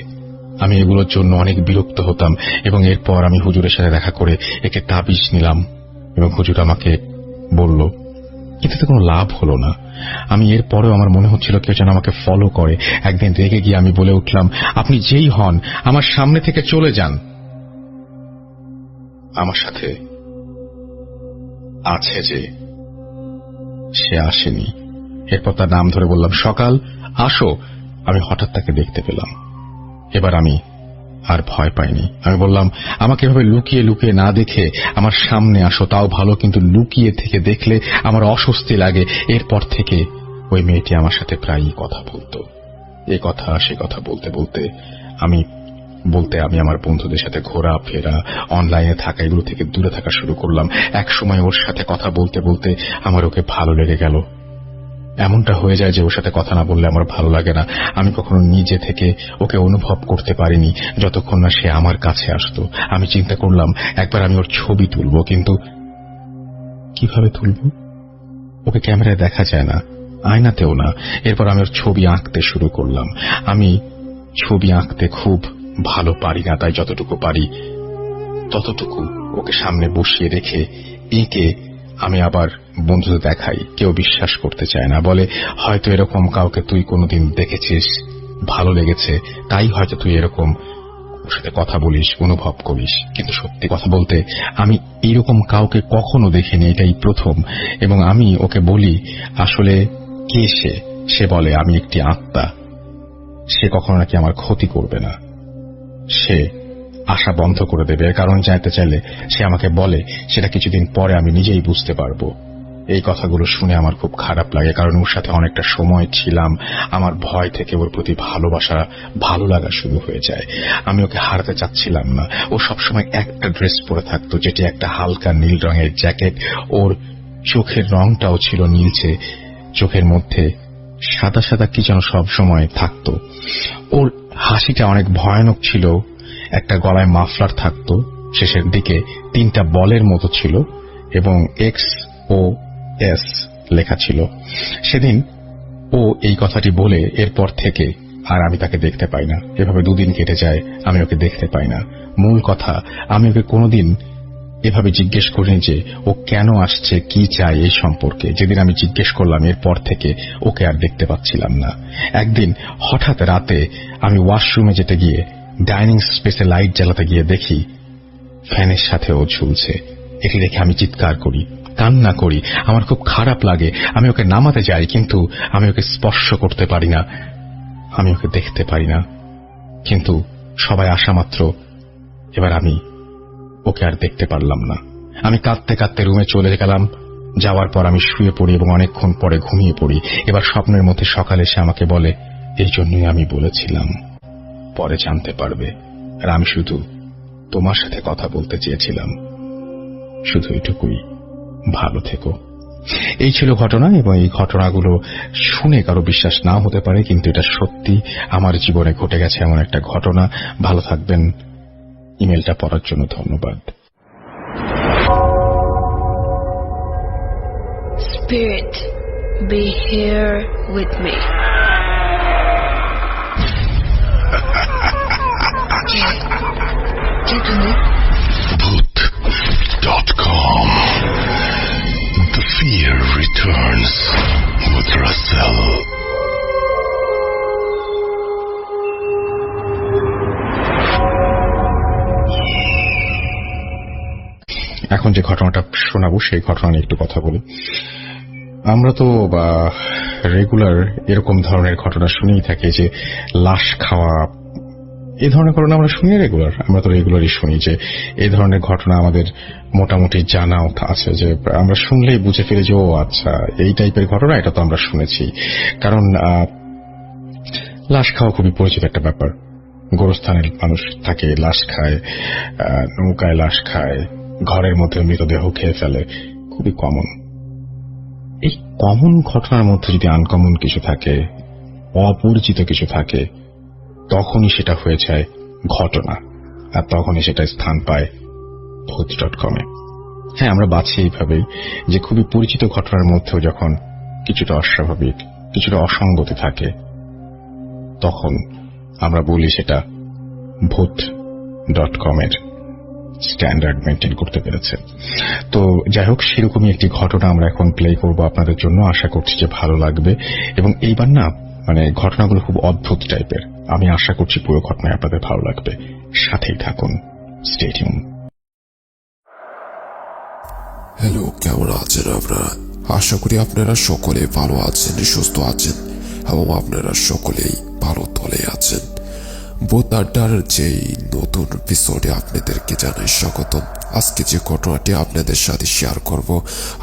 আমি এগুলোর জন্য অনেক বিরক্ত হতাম এবং এরপর আমি হুজুরের সাথে দেখা করে একে তাবিজ নিলাম এবং হুজুর আমাকে বলল, কিন্তু কোনো লাভ হলো না। আমি এরপরেও আমার মনে হচ্ছিল কেউ যেন আমাকে ফলো করে। একদিন রেগে গিয়ে আমি বলে উঠলাম, আপনি যেই হন আমার সামনে থেকে চলে যান। আমার সাথে আছে যে, সে আসেনি। এরপর তার নাম ধরে বললাম, সকাল, আসো। আমি হঠাৎ তাকে দেখতে পেলাম। এবার আমি আর ভয় পাইনি। আমি বললাম, আমাকে এভাবে লুকিয়ে লুকিয়ে না দেখে আমার সামনে আসো, তাও ভালো, কিন্তু লুকিয়ে থেকে দেখলে আমার অস্বস্তি লাগে। এরপর থেকে ওই মেয়েটি আমার সাথে প্রায়ই কথা বলতো। এ কথা সে কথা বলতে বলতে আমি আমার বন্ধুদের সাথে ঘোরা ফেরা, অনলাইনে থাকা, এগুলো থেকে দূরে থাকা শুরু করলাম। এক সময় ওর সাথে কথা বলতে বলতে আমার ওকে ভালো লেগে গেল। এমনটা হয়ে যায় যে ওর সাথে কথা না বললে আমার ভালো লাগে না। আমি কখনো নিজে থেকে ওকে অনুভব করতে পারিনি যতক্ষণ না সে আমার কাছে আসতো। আমি চিন্তা করলাম একবার আমি ওর ছবি তুলব, কিন্তু কিভাবে তুলব? ওকে ক্যামেরায় দেখা যায় না, আয়নাতেও না। এরপর আমি ওর ছবি আঁকতে শুরু করলাম। আমি ছবি আঁকতে খুব ভালো পারি না, তাই যতটুকু পারি ততটুকু ওকে সামনে বসিয়ে রেখে এঁকে আমি আবার বন্ধুদের দেখাই। কেউ বিশ্বাস করতে চায় না, বলে হয়তো এরকম কাউকে তুই কোনোদিন দেখেছিস, ভালো লেগেছে, তাই হয়তো তুই এরকম ওর সাথে কথা বলিস, অনুভব করিস। কিন্তু সত্যি কথা বলতে আমি এইরকম কাউকে কখনো দেখিনি, এটাই প্রথম। এবং আমি ওকে বলি আসলে কে সে? সে বলে আমি একটি আত্মা, সে কখনো নাকি আমার ক্ষতি করবে না, সে আশা বন্ধ করে দেবে। কারণ জানতে চাইলে সে আমাকে বলে, সেটা কিছুদিন পরে আমি নিজেই বুঝতে পারবো। এই কথাগুলো শুনে আমার খুব খারাপ লাগে, কারণ ওর সাথে অনেকটা সময় ছিলাম। আমার ভয় থেকে ওর প্রতি ভালো লাগা শুরু হয়ে যায়। আমি ওকে হারাতে চাচ্ছিলাম না। ও সবসময় একটা ড্রেস পরে থাকতো, যেটি একটা হালকা নীল রঙের জ্যাকেট। ওর চোখের রংটাও ছিল নীলচে, চোখের মধ্যে সাদা সাদা কি যেন সব সময় থাকত। ওর হাসিটা অনেক ভয়ানক ছিল। একটা গলায় মাফলার থাকত, শেষের দিকে 3টা বলের মতো ছিল এবং XOS লেখা ছিল। সেদিন ও এই কথাটি বলে এরপর থেকে আর আমি তাকে দেখতে পাই না। এভাবে 2 দিন কেটে যায়, আমি ওকে দেখতে পাই না। মূল কথা, আমি ওকে কোনোদিন এভাবে জিজ্ঞেস করিনি যে ও কেন আসছে, কি চায় এই সম্পর্কে। যেদিন আমি জিজ্ঞেস করলাম এরপর থেকে ওকে আর দেখতে পাচ্ছিলাম না। একদিন হঠাৎ রাতে আমি ওয়াশরুমে যেতে গিয়ে ডাইনিং স্পেসে লাইট জ্বালাতে গিয়ে দেখি ফ্যানের সাথে ও ঝুলছে। এটি দেখে আমি চিৎকার করি, কান্না করি, আমার খুব খারাপ লাগে। আমি ওকে নামাতে যাই, কিন্তু আমি ওকে স্পর্শ করতে পারি না, আমি ওকে দেখতে পারি না। কিন্তু সবাই আসা মাত্র এবার আমি ওকে আর দেখতে পারলাম না। আমি কাঁদতে কাঁদতে রুমে চলে গেলাম। যাওয়ার পর আমি শুয়ে পড়ি এবং অনেকক্ষণ পরে ঘুমিয়ে পড়ি। এবার স্বপ্নের মধ্যে সকালে সে আমাকে বলে, এই জন্যই আমি বলেছিলাম পরে জানতে পারবে, আর আমি শুধু তোমার সাথে কথা বলতে চেয়েছিলাম, শুধু এটুকুই, ভালো থেকো। এই ছিল ঘটনা, এবং এই ঘটনাগুলো শুনে কারো বিশ্বাস না হতে পারে, কিন্তু এটা সত্যি আমার জীবনে ঘটে গেছে এমন একটা ঘটনা। ভালো থাকবেন। ইমেলটা পড়ার জন্য ধন্যবাদ। Spirit, be here with me. Bhoot.com. The fear returns with Russell. এখন যে ঘটনাটা শোনাবো সেই ঘটনা নিয়ে একটু কথা বলি। আমরা তো রেগুলার এরকম ধরনের ঘটনা শুনেই থাকি, যে লাশ খাওয়া, এই ধরনের ঘটনা আমরা শুনি রেগুলার। আমরা তো রেগুলারই শুনি যে এই ধরনের ঘটনা আমাদের মোটামুটি জানা আছে, যে আমরা শুনলেই বুঝে ফেলি যে ও আচ্ছা এই টাইপের ঘটনা, এটা তো আমরা শুনেছি। কারণ লাশ খাওয়া খুবই পরিচিত একটা ব্যাপার। গোরস্থানের মানুষ থাকে, লাশ খায়, নৌকায় লাশ খায়, ঘরের মধ্যে মৃতদেহ খেয়ে ফেলে, খুবই কমন। এই কমন ঘটনার মধ্যে যদি আনকমন কিছু থাকে, অপরিচিত কিছু থাকে, তখনই সেটা হয়ে যায় ঘটনা, আর তখনই সেটা স্থান পায় Bhoot.com এ। হ্যাঁ, আমরা বাছি এইভাবেই যে খুবই পরিচিত ঘটনার মধ্যেও যখন কিছুটা অস্বাভাবিক, কিছুটা অসঙ্গতি থাকে, তখন আমরা বলি সেটা Bhoot.com এর স্ট্যান্ডার্ড মেনটেন করতে পেরেছে। তো যাই হোক, সেরকমই একটি ঘটনা আমরা এখন প্লে করব আপনাদের জন্য। আশা করছি যে ভালো লাগবে, এবং এইবার না ঘটনাগুলো খুব অদ্ভুত টাইপের। আমি আশা করছি পুরো ঘটনায় আপনাদের ভালো লাগবে। সাথেই থাকুন, স্টে টিউন। হ্যালো, কেমন আছেন আপনারা? আশা করি আপনারা সকলে ভালো আছেন, সুস্থ আছেন, এবং আপনারা সকলেই ভালো তলে আছেন। ভূত আড্ডার যেই নতুন এপিসোডে আপনাদেরকে জানাই স্বাগতম। আজকে যে ঘটনাটি আপনাদের সাথে শেয়ার করব,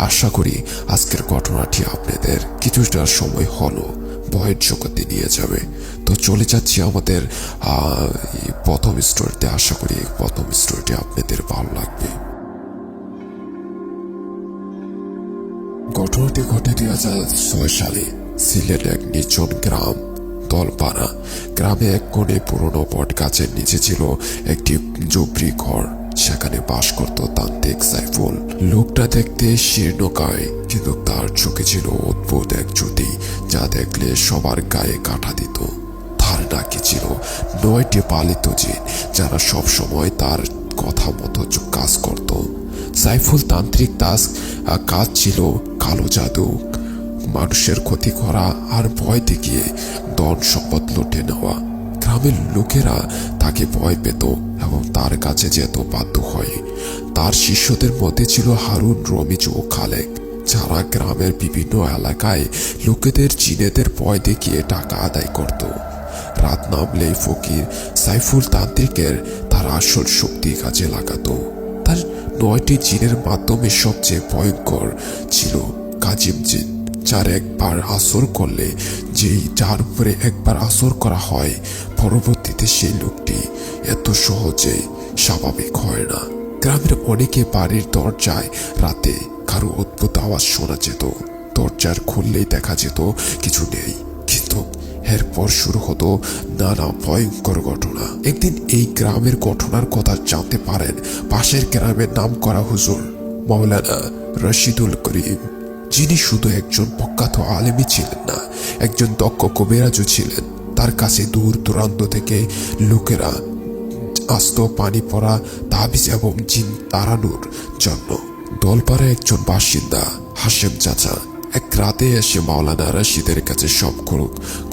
আশা করি আজকের ঘটনাটি আপনাদের কিছুটা সময় হলো ভয়ের জগতে নিয়ে যাবে। তো চলে যাচ্ছি আমাদের প্রথম স্টোরিতে। আশা করি প্রথম স্টোরিটি আপনাদের ভালো লাগবে। ঘটনাটি ঘটে 2006 সালে সিলেট এক নির্জন গ্রাম দলপাড়া গ্রামে এক কোণে পুরনো বট গাছের নিচে ছিল একটি ঝুপড়ি ঘর। সেখানে বাস করত তান্ত্রিক সাইফুল। লোকটা দেখতে শীর্ণকায়, কিন্তু তার চোখে ছিল অদ্ভুত এক জ্যোতি, যা দেখলে সবার গায়ে কাটা দিত। তার নাকি ছিল 9টি পালিত জিন, যারা সব সময় তার কথা মতো কাজ করত। সাইফুল তান্ত্রিক কাজ ছিল কালো জাদু, মানুষের ক্ষতি করা আর ভয় দেখিয়ে ধন সম্পদ লুটে নেওয়া। গ্রামের লোকেরা তাকে ভয় পেত এবং তার কাছে যেত বাধ্য হয়। তার শিষ্যদের মধ্যে ছিল হারুন, রমিজ ও খালেক, যারা গ্রামের বিভিন্ন এলাকায় লোকেদের জিনেদের ভয় দেখিয়ে টাকা আদায় করত। রাত নামলেই ফকির সাইফুল তান্ত্রিকের তার আসল শক্তি কাজে লাগাতো। তার 9টি জিনের মাধ্যমে সবচেয়ে ভয়ঙ্কর ছিল কাজিম জিন, যার একবার আসর করলে যার উপরে একবার আসর করা হয়, পরবর্তীতে সেই লোকটি এত সহজে স্বাভাবিক হয় না। গ্রামের অনেকে বাড়ির দরজায় রাতে কারো অদ্ভুত আওয়াজ শোনা যেত। দরজার খুললেই দেখা যেত কিছু নেই, কিন্তু এরপর শুরু হতো নানা ভয়ঙ্কর ঘটনা। একদিন এই গ্রামের ঘটনার কথা জানতে পারেন পাশের গ্রামের নাম করা হুজুর মাওলানা রশিদুল করিম, যিনি শুধু একজন প্রখ্যাত আলেমই ছিলেন না, একজন দক্ষ কবিরাজও ছিলেন। তার কাছে দূর দূরান্ত থেকে লোকেরা আসতো পানি পড়া, তাবিজ এবং জিন তাড়ানোর জন্য। দলপাড়ার একজন বাসিন্দা হাশেম চাচা এক রাতে এসে মাওলানা রশিদের কাছে সব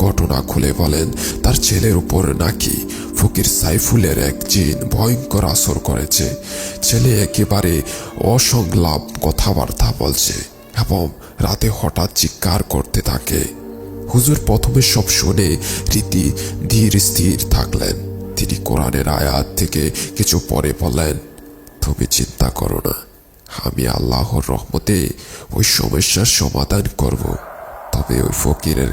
ঘটনা খুলে বলেন তার ছেলের উপর নাকি ফকির সাইফুলের এক জিন ভয়ঙ্কর আসর করেছে। ছেলে একেবারে অসংলাপ কথাবার্তা বলছে এবং রাতে হঠাৎ চিৎকার করতে থাকে। হুজুর প্রথমে সব শুনে রীতি ধীর স্থির থাকলেন। তিনি কোরআনের আয়াত থেকে কিছু পরে বললেন, তুমি চিন্তা করো না, আমি আল্লাহর রহমতে ওই সমস্যার সমাধান করব। তবে ওই ফকিরের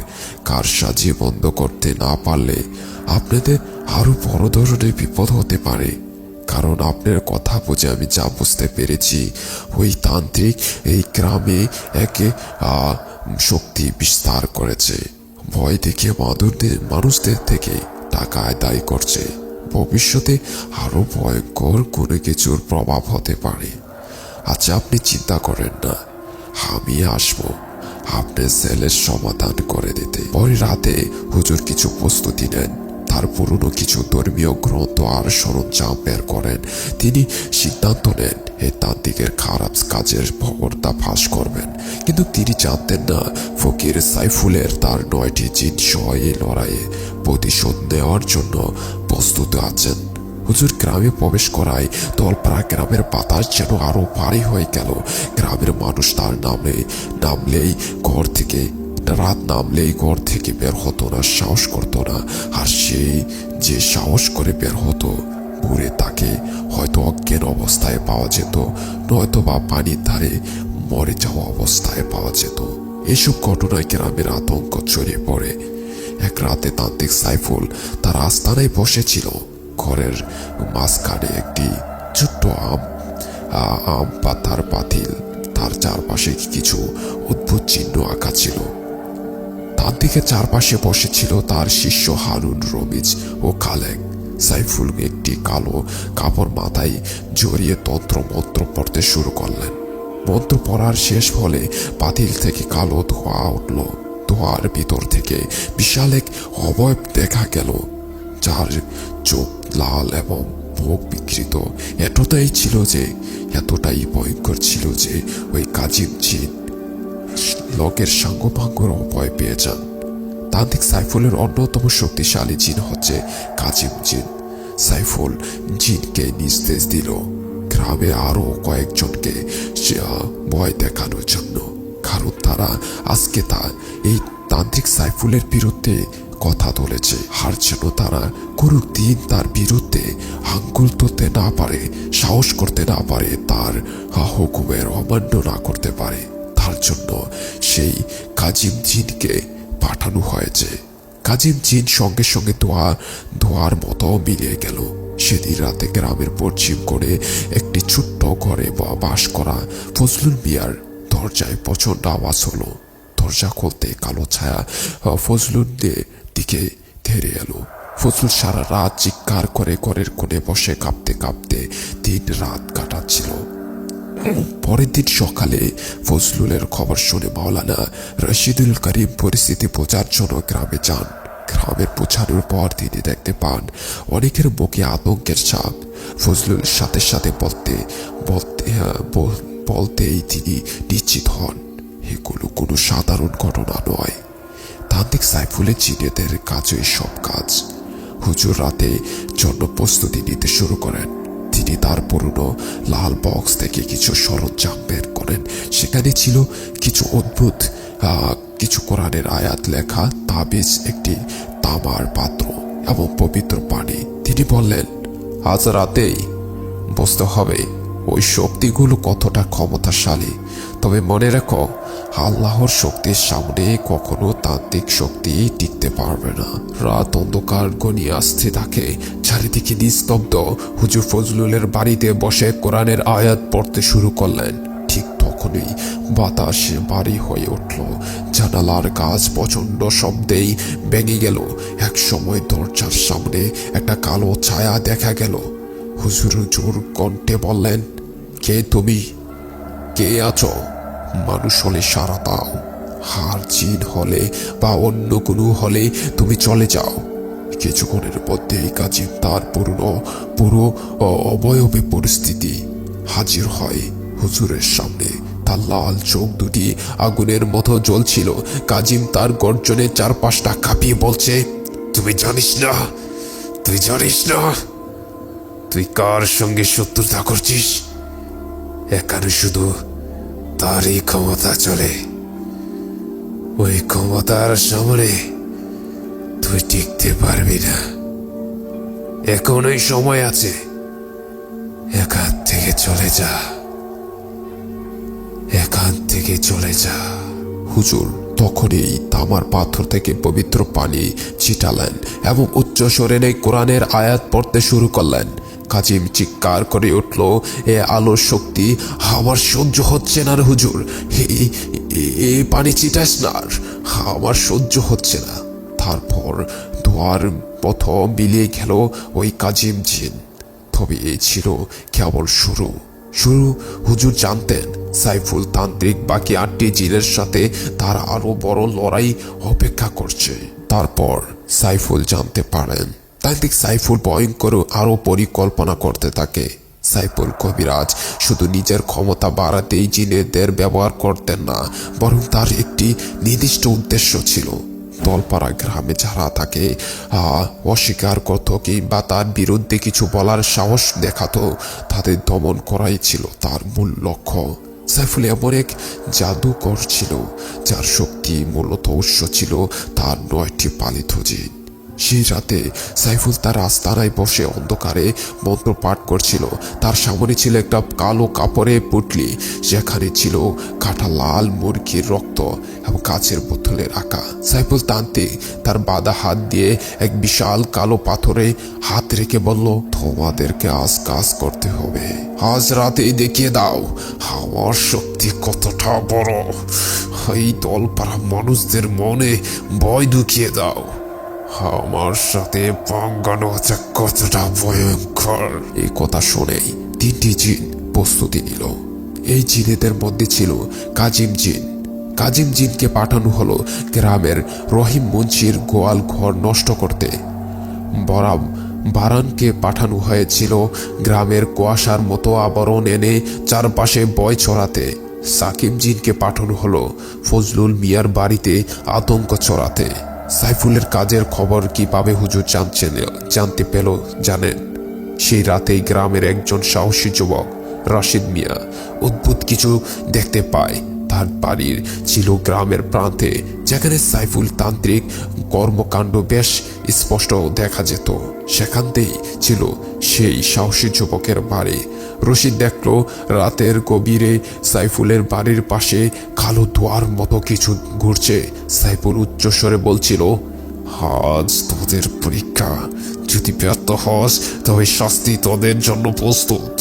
কারসাজি বন্ধ করতে না পারলে আপনাদের আরো বড় ধরনের বিপদ হতে পারে। কারণ আপনার কথা বুঝে আমি যা বুঝতে পেরেছি, ওই তান্ত্রিক এই গ্রামে একে শক্তি বিস্তার করেছে। ভয় দেখে মানুষদের থেকে টাকা আদায় করছে। ভবিষ্যতে আরো ভয়ঙ্কর কোনো কিছুর প্রভাব হতে পারে। আচ্ছা, আপনি চিন্তা করেন না, আমি আসবো আপনার ছেলের সমাধান করে দিতে। পরে রাতে হুজুর কিছু প্রস্তুতি নেন। তার পুরনো কিছু ধর্মীয় গ্রন্থ আর সরঞ্জাম বের করেন। তিনি সিদ্ধান্ত নেন এই তান্ত্রিকের খারাপ কাজের খবরটা ফাঁস করবেন। কিন্তু তিনি জানতেন না ফকির সাইফুলের তার 9টি জিন সহ এই লড়াইয়ে প্রতিশোধ নেওয়ার জন্য প্রস্তুত আছেন। হুজুর গ্রামে প্রবেশ করায় দলপাড়া গ্রামের বাতাস যেন আরো ভারী হয়ে গেল। গ্রামের মানুষ তার নামলেই ঘর থেকে বের হতো না, সাহস করতো না। আর সেই যে সাহস করে বের হতো, পুরে তাকে হয়তো অজ্ঞান অবস্থায় পাওয়া যেত, নয়তো বা পানির ধারে মরে যাওয়া অবস্থায় পাওয়া যেত। এসব ঘটনায় গ্রামের আতঙ্ক ছড়িয়ে পড়ে। এক রাতে তান্ত্রিক সাইফুল তার আস্তানায় বসেছিল। ঘরের মাঝখানে একটি ছোট্ট আম পাতার পাতিল, তার চারপাশে কিছু অদ্ভুত চিহ্ন আঁকা ছিল। তান্ত্রিকের চারপাশে বসেছিল তার শিষ্য হারুন রমিজ ও খালেক। সাইফুল একটি কালো কাপড় মাথায় জড়িয়ে তন্ত্র মন্ত্র পড়তে শুরু করলেন। মন্ত্র পড়ার শেষ হলে পাতিল থেকে কালো ধোঁয়া উঠল। ধোঁয়ার ভিতর থেকে বিশাল এক অবয়ব দেখা গেল, যার চোখ লাল এবং মুখ বিকৃত। এতটাই ভয়ঙ্কর ছিল যে ওই কাজিম জিন লোকের সাঙ্গপাঙ্গর ভয় পেয়ে যান। তান্ত্রিক সাইফুলের অন্যতম শক্তিশালী জিন হচ্ছে কাজিম জিন। সাইফুল জিনকে নির্দেশ দিল গ্রামে আরো কয়েকজনকে ভয় দেখানোর জন্য, কারণ তারা আজকে এই তান্ত্রিক সাইফুলের বিরুদ্ধে কথা তুলেছে। আর যেন তারা কোনো দিন তার বিরুদ্ধে আঙ্গুল তুলতে না পারে, সাহস করতে না পারে, তার হুকুমের অমান্য না করতে পারে। তার জন্য সেই কাজিম জিনকে পাঠানো হয়েছে। কাজিম জিন সঙ্গে সঙ্গে ধোয়ার মতো মিলিয়ে গেল। সেদিন রাতে গ্রামের পশ্চিম কোণে একটি ছোট্ট ঘরে বাস করা ফজলুল মিয়ার দরজায় প্রচন্ড আওয়াজ হলো। দরজা খুলতে কালো ছায়া ফজলুলের দিকে ধেরে এলো। ফজলুল সারা রাত চিৎকার করে ঘরের কোণে বসে কাঁপতে কাঁপতে দিন রাত কাটাচ্ছিল। পরের দিন সকালে ফজলুলের খবর শুনে মাওলানা রশিদুল করিম পরিস্থিতি বোঝার জন্য গ্রামে যান। গ্রামে পৌঁছানোর পর তিনি দেখতে পান অনেকের মুখে আতঙ্কের ছাপ। ফজলুল সাথে সাথে বলতেই তিনি নিশ্চিত হন এগুলো কোনো সাধারণ ঘটনা নয়। তান্ত্রিক সাইফুলের জিনেদের কাজই সব কাজ। হুজুর রাতে জন্য প্রস্তুতি নিতে শুরু করেন। তিনি তার পুরনো লাল বক্স থেকে কিছু সরঞ্জাম বের করেন। সেখানে ছিল কিছু অদ্ভুত কিছু কোরআনের আয়াত লেখা তাবিজ, একটি তামার পাত্র এবং পবিত্র পানি। তিনি বললেন, আজ রাতেই বুঝতে হবে ওই শক্তিগুলো কতটা ক্ষমতাশালী। তবে মনে রাখো, আল্লাহর শক্তির সামনে কখনো তান্ত্রিক শক্তি টিকতে পারবে না। রাত অন্ধকার ঘনিয়ে আসতে থাকে, চারিদিকে নিস্তব্ধ। হুজুর ফজলুলের বাড়িতে বসে কোরআনের আয়াত পড়তে শুরু করলেন। ঠিক তখনই বাতাসে ভারী হয়ে উঠল, জানালার কাজ প্রচন্ড শব্দেই ভেঙে গেল। এক সময় দরজার সামনে একটা কালো ছায়া দেখা গেল। হুজুর জোর কণ্ঠে বললেন, কে তুমি? কে আছো? মানুষ হলে সাড়া দাও, হার জিন হলে বা অন্য কোনো হলে তুমি চলে যাও। কিছুক্ষণের মধ্যেই কাজিম তার পুরো অবয়বে পরিস্থিতি হাজির হয় হুজুরের সামনে। তার লাল চোখ দুটি আগুনের মতো জ্বলছিল। কাজিম তার গর্জনে চারপাশটা কাঁপিয়ে বলছে, তুই জানিস না, তুই কার সঙ্গে শত্রুতা করছিস? এখানে শুধু তারই ক্ষমতা চলে। ওই ক্ষমতার সামনে তুই টিকতে পারবি না। এখনই সময় আছে, এখান থেকে চলে যা। হুজুর তখনই তামার পাথর থেকে পবিত্র পানি ছিটালেন এবং উচ্চস্বরে কোরআনের আয়াত পড়তে শুরু করলেন। কাজিম চিৎকার করে উঠল, এ আলোর শক্তি আমার সহ্য হচ্ছে না রে হুজুর, এই পানি ছিটাস না, আমার সহ্য হচ্ছে না। তারপর দোয়ার পথ মিলিয়ে গেল ওই কাজিম জিন। তবে এই ছিল কেবল শুরু। হুজুর জানতেন সাইফুল তান্ত্রিক বাকি 8টি জিনের সাথে তার আরো বড় লড়াই অপেক্ষা করছে। তারপর সাইফুল জানতে পারেন তান্ত্রিক সাইফুল ভয়ঙ্কর আরো পরিকল্পনা করতে থাকে। সাইফুল কবিরাজ শুধু নিজের ক্ষমতা বাড়াতেই জিনেদের ব্যবহার করতেন না, বরং তার একটি নির্দিষ্ট উদ্দেশ্য ছিল। দলপাড়া গ্রামে যারা তাকে অস্বীকার করত কিংবা তার বিরুদ্ধে কিছু বলার সাহস দেখাতো, তাদের দমন করাই ছিল তার মূল লক্ষ্য। সাইফুল এমন এক জাদুকর ছিল যার শক্তি মূলত উৎস ছিল তার 9টি পালিত জিন। সেই রাতে সাইফুল তার আস্তানায় বসে অন্ধকারে মন্ত্র পাঠ করছিল। তার সামনে ছিল একটা কালো কাপড়ে পুটলি, যেখানে ছিল কাটা লাল মুরগির রক্ত এবং কাচের বোতলে রাখা। সাইফুল তান্ত্রিক তার বাঁধা হাত দিয়ে এক বিশাল কালো পাথরে হাত রেখে বলল, তোমাদেরকে আজ কাজ করতে হবে। আজ রাতেই দেখিয়ে দাও আমার শক্তি কতটা বড়। এই দলপাড়া মানুষদের মনে ভয় ঢুকিয়ে দাও, আমার সাথে পাঙ্গানো হচ্ছে কতটা ভয়ঙ্কর। এই কথা শুনেই 3টি জিন প্রস্তুতি নিল। এই জিনেদের মধ্যে ছিল কাজিম জিন। কাজিম জিনকে পাঠানো হলো গ্রামের রহিম মুন্সির গোয়াল ঘর নষ্ট করতে। বারানকে পাঠানো হয়েছিল গ্রামের কুয়াশার মতো আবরণ এনে চারপাশে ভয় ছড়াতে। সাকিব জিনকে পাঠানো হলো ফজলুল মিয়ার বাড়িতে আতঙ্ক ছড়াতে। সাইফুলের কাজের খবর কিভাবে হুজুর জানতে পেল জানেন? সেই রাতেই গ্রামের একজন সাহসী যুবক রাশিদ মিয়া অদ্ভুত কিছু দেখতে পায়। তার বাড়ির ছিল গ্রামের প্রান্তে, যেখানে সাইফুল তান্ত্রিক কর্মকাণ্ড বেশ স্পষ্ট দেখা যেত। সেখানতেই ছিল সেই সাহসী যুবকের বাড়ি। রশিদ দেখল রাতের গভীরে সাইফুলের বাড়ির পাশে কালো ধোঁয়ার মতো কিছু ঘুরছে। সাইফুল উচ্চস্বরে বলছিল, আজ তোদের পরীক্ষা, যদি ব্যর্থ হস তবে শাস্তি তোদের জন্য প্রস্তুত।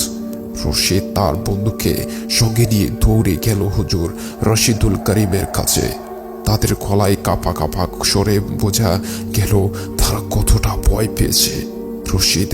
রশিদ তার বন্ধুকে সঙ্গে নিয়ে দৌড়ে গেল হুজুর রশিদুল করিমের কাছে। তাদের গলায় কাঁপা কাঁপা স্বরে বোঝা গেল তারা কতটা ভয় পেয়েছে। রশিদ